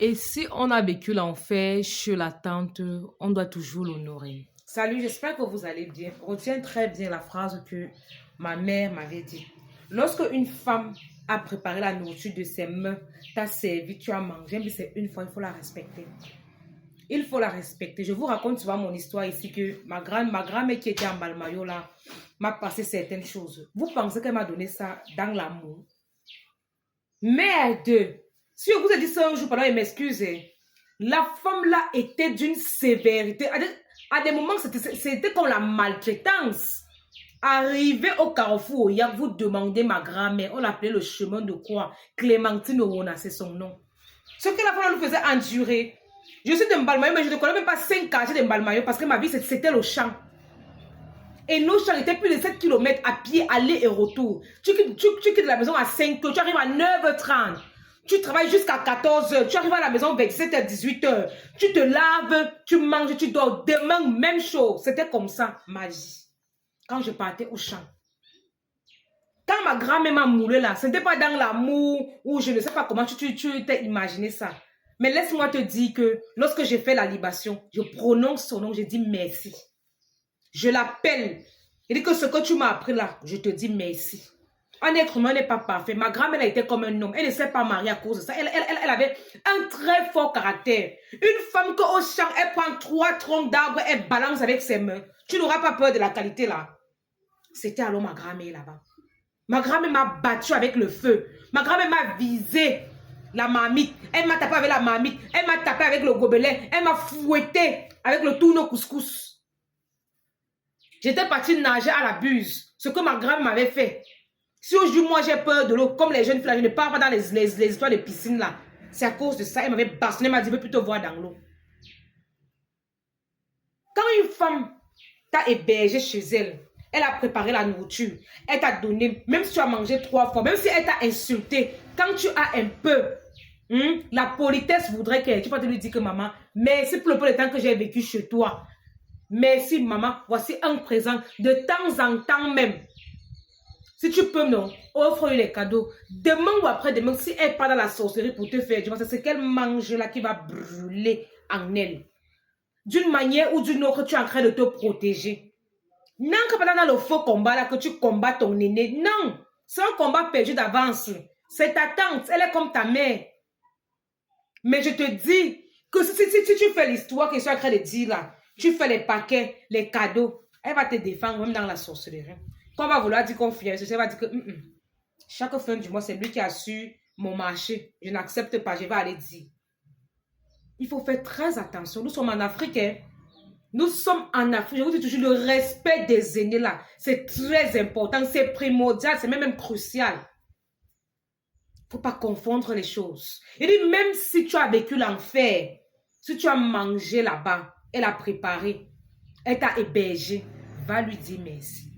Et si on a vécu l'enfer chez la tante, on doit toujours l'honorer. Salut, j'espère que vous allez bien. Retiens très bien la phrase que ma mère m'avait dit. Lorsque une femme a préparé la nourriture de ses mains, t'a servi, tu as mangé, mais c'est une fois, il faut la respecter. Il faut la respecter. Je vous raconte souvent mon histoire ici que ma grand-mère qui était en Balmayo là m'a passé certaines choses. Vous pensez qu'elle m'a donné ça dans l'amour? Merde! Si je vous ai dit ça un jour pendant, m'excuse. La femme là était d'une sévérité. À des moments, c'était comme la maltraitance. Arrivé au carrefour, vous demandez ma grand-mère, on l'appelait le chemin de croix. Clémentine Owona, c'est son nom. Ce que la femme nous faisait endurer. Je suis de Mbalmayo, mais je ne connais même pas 5 quartiers de Mbalmayo parce que ma vie, c'était le champ. Et nos champs étaient plus de 7 km à pied, aller et retour. Tu quittes la maison à 5 h, tu arrives à 9h30. Tu travailles jusqu'à 14h, tu arrives à la maison vers 17h, 18h. Tu te laves, tu manges, tu dors. Demain, même chose. C'était comme ça, ma vie. Quand je partais au champ. Quand ma grand-mère m'a moulé là, ce n'était pas dans l'amour ou je ne sais pas comment tu t'es imaginé ça. Mais laisse-moi te dire que lorsque j'ai fait la libation, je prononce son nom, je dis merci. Je l'appelle. Il dit que ce que tu m'as appris là, je te dis merci. Un être humain n'est pas parfait. Ma grand-mère a été comme un homme. Elle ne s'est pas mariée à cause de ça. Elle avait un très fort caractère. Une femme qu'au champ, elle prend 3 troncs d'arbres, elle balance avec ses mains. Tu n'auras pas peur de la qualité là. C'était alors ma grand-mère là-bas. Ma grand-mère m'a battu avec le feu. Ma grand-mère m'a visé la marmite. Elle m'a tapé avec la marmite. Elle m'a tapé avec le gobelet. Elle m'a fouetté avec le tourneau couscous. J'étais partie nager à la buse. Ce que ma grand-mère m'avait fait. Si aujourd'hui, moi, j'ai peur de l'eau, comme les jeunes filles, je ne pars pas dans les histoires de piscine là. C'est à cause de ça. Elle m'avait bastonné, elle m'a dit, je veux plutôt voir dans l'eau. Quand une femme t'a hébergé chez elle, elle a préparé la nourriture, elle t'a donné, même si tu as mangé 3 fois, même si elle t'a insulté, quand tu as un peu, la politesse voudrait que tu peux te lui dire que maman, merci pour le peu de temps que j'ai vécu chez toi. Merci maman, voici un présent. De temps en temps même, si tu peux, non, offre-lui les cadeaux. Demain ou après-demain, si elle part dans la sorcellerie pour te faire du mal, c'est ce qu'elle mange là qui va brûler en elle. D'une manière ou d'une autre, tu es en train de te protéger. Non, que pendant le faux combat là, que tu combats ton aîné. Non, c'est un combat perdu d'avance. C'est ta tante, elle est comme ta mère. Mais je te dis que si tu fais l'histoire que je suis en train de dire là, tu fais les paquets, les cadeaux, elle va te défendre même dans la sorcellerie. Quand on va vouloir dire qu'on fait, elle va dire que chaque fin du mois, c'est lui qui a su mon marché. Je n'accepte pas, je vais aller dire. Il faut faire très attention. Nous sommes en Afrique. Hein? Nous sommes en Afrique. Je vous dis toujours, le respect des aînés là, c'est très important, c'est primordial, c'est même crucial. Il ne faut pas confondre les choses. Il dit, même si tu as vécu l'enfer, si tu as mangé là-bas, elle a préparé, elle t'a hébergé, va lui dire merci.